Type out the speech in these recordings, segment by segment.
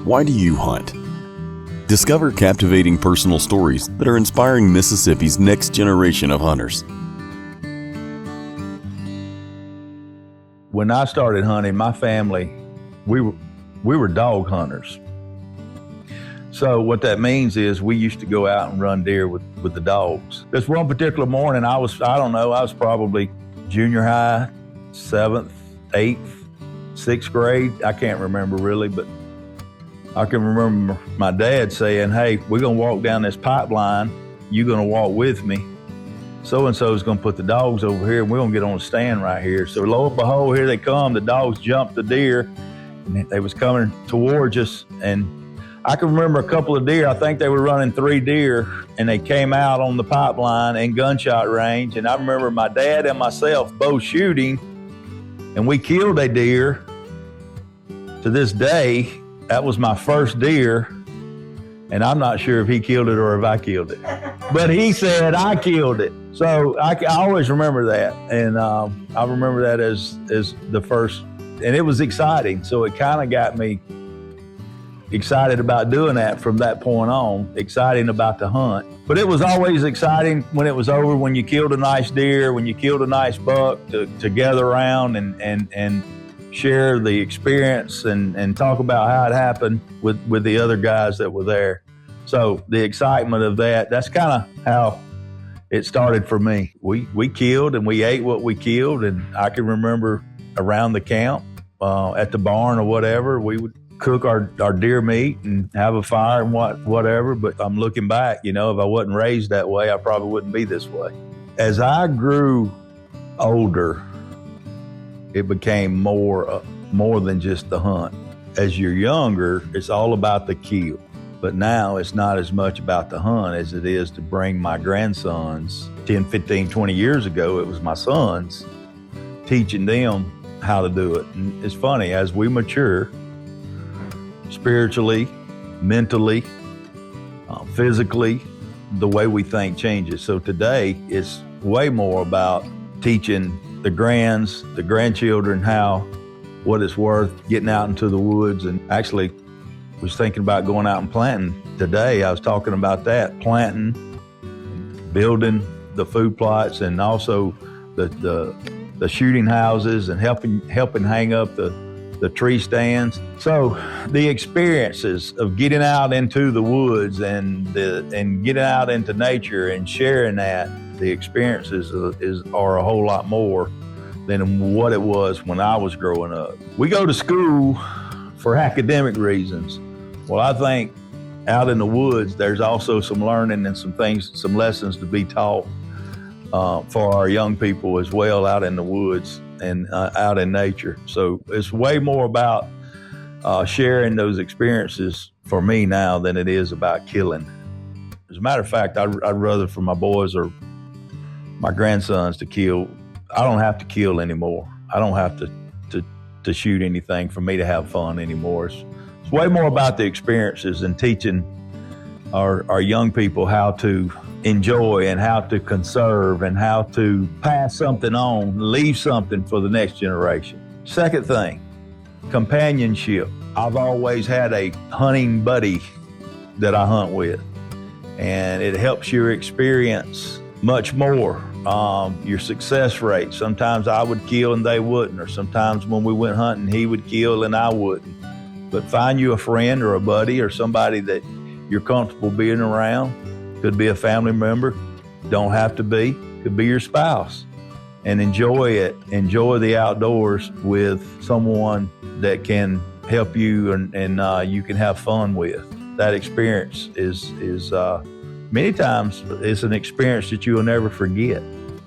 Why do you hunt? Discover captivating personal stories that are inspiring Mississippi's next generation of hunters. When I started hunting, my family, we were dog hunters. So what that means is we used to go out and run deer with the dogs. This one particular morning, I was probably junior high, 7th, 8th, 6th grade. I can't remember really, but I can remember my dad saying, "Hey, we're gonna walk down this pipeline. You're gonna walk with me. So-and-so is gonna put the dogs over here, and we're gonna get on a stand right here." So lo and behold, here they come. The dogs jumped the deer, and they was coming towards us. And I can remember a couple of deer. I think they were running 3 deer, and they came out on the pipeline in gunshot range. And I remember my dad and myself both shooting, and we killed a deer. To this day, that was my first deer, and I'm not sure if he killed it or if I killed it. But he said I killed it. So I always remember that. And I remember that as the first, and it was exciting. So it kind of got me excited about doing that from that point on, exciting about the hunt. But it was always exciting when it was over, when you killed a nice deer, when you killed a nice buck, to gather around and share the experience and talk about how it happened with the other guys that were there. So the excitement of that's kind of how it started for me. We killed and we ate what we killed, and I can remember around the camp, at the barn or whatever, we would cook our deer meat and have a fire and whatever. But I'm looking back, if I wasn't raised that way, I probably wouldn't be this way. As I grew older, it became more than just the hunt. As you're younger, it's all about the kill. But now it's not as much about the hunt as it is to bring my grandsons. 10, 15, 20 years ago, it was my sons, teaching them how to do it. And it's funny, as we mature, spiritually, mentally, physically, the way we think changes. So today, it's way more about teaching the grandchildren what it's worth, getting out into the woods. And actually was thinking about going out and planting today. I was talking about that, planting, building the food plots, and also the shooting houses, and helping hang up the tree stands. So the experiences of getting out into the woods and getting out into nature and sharing that, the experiences are a whole lot more than what it was when I was growing up. We go to school for academic reasons. Well, I think out in the woods, there's also some learning and some lessons to be taught for our young people as well, out in the woods and out in nature. So it's way more about sharing those experiences for me now than it is about killing. As a matter of fact, I'd rather for my boys or my grandsons to kill. I don't have to kill anymore. I don't have to shoot anything for me to have fun anymore. It's way more about the experiences and teaching our young people how to enjoy and how to conserve and how to pass something on, leave something for the next generation. Second thing, companionship. I've always had a hunting buddy that I hunt with, and it helps your experience much more. Your success rate. Sometimes I would kill and they wouldn't, or sometimes when we went hunting, he would kill and I wouldn't. But find you a friend or a buddy or somebody that you're comfortable being around. Could be a family member, don't have to be, could be your spouse. And enjoy it. Enjoy the outdoors with someone that can help you and you can have fun with. That experience is many times it's an experience that you will never forget.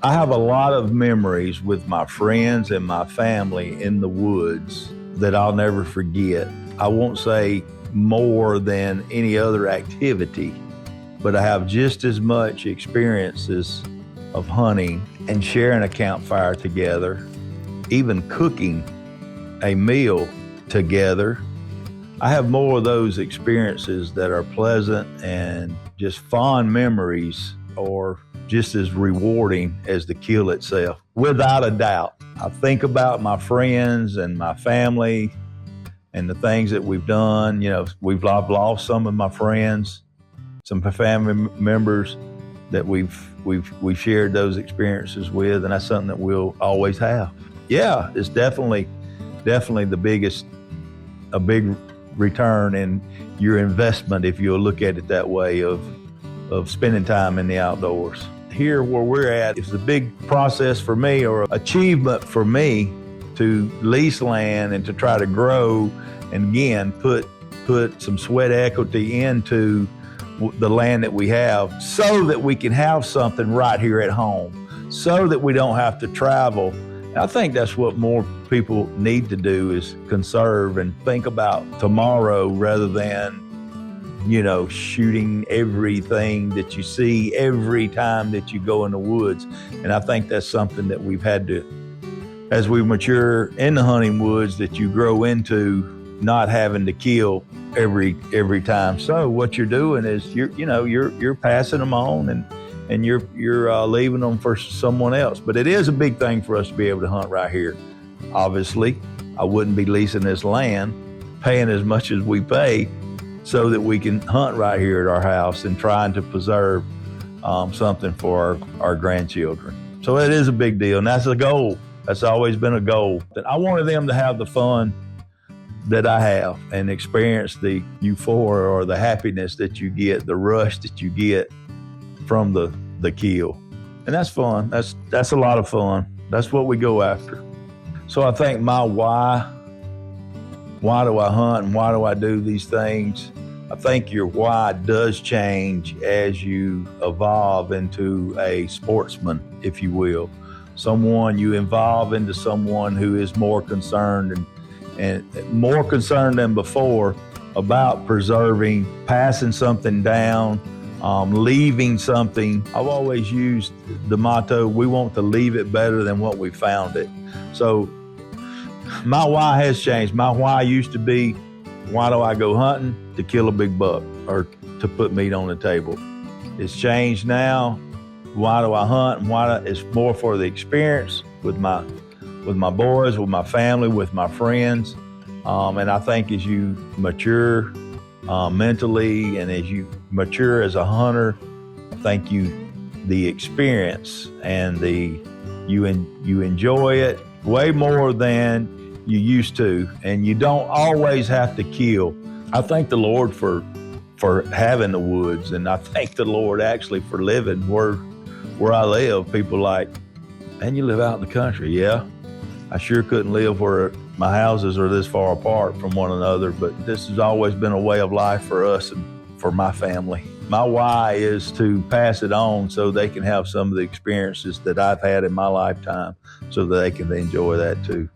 I have a lot of memories with my friends and my family in the woods that I'll never forget. I won't say more than any other activity, but I have just as much experiences of hunting and sharing a campfire together, even cooking a meal together. I have more of those experiences that are pleasant and just fond memories, or just as rewarding as the kill itself, without a doubt. I think about my friends and my family and the things that we've done. I've lost some of my friends, some family members that we've shared those experiences with, and that's something that we'll always have. Yeah, it's definitely a big return in your investment, if you'll look at it that way, of spending time in the outdoors. Here where we're at, it's a big process for me, or achievement for me, to lease land and to try to grow, and again put some sweat equity into the land that we have, so that we can have something right here at home, so that we don't have to travel. I think that's what more people need to do, is conserve and think about tomorrow rather than, shooting everything that you see every time that you go in the woods. And I think that's something that we've had to, as we mature in the hunting woods, that you grow into not having to kill every time. So what you're doing is you're passing them on, and you're leaving them for someone else. But it is a big thing for us to be able to hunt right here. Obviously, I wouldn't be leasing this land, paying as much as we pay, so that we can hunt right here at our house and trying to preserve something for our grandchildren. So it is a big deal, and that's a goal. That's always been a goal. I wanted them to have the fun that I have and experience the euphoria or the happiness that you get, the rush that you get from the kill. And that's fun. That's a lot of fun. That's what we go after. So I think my why do I hunt and why do I do these things? I think your why does change as you evolve into a sportsman, if you will. You evolve into someone who is more concerned and more concerned than before about preserving, passing something down, leaving something. I've always used the motto, we want to leave it better than what we found it. So my why has changed. My why used to be, why do I go hunting? To kill a big buck or to put meat on the table. It's changed now. Why do I hunt? And it's more for the experience with my boys, with my family, with my friends. And I think as you mature mentally and as you mature as a hunter, I think the experience and you enjoy it way more than you used to, and you don't always have to kill. I thank the Lord for having the woods, and I thank the Lord actually for living where I live. People like, man, you live out in the country. Yeah, I sure couldn't live where my houses are this far apart from one another, but this has always been a way of life for us and for my family. My why is to pass it on so they can have some of the experiences that I've had in my lifetime, so that they can enjoy that too.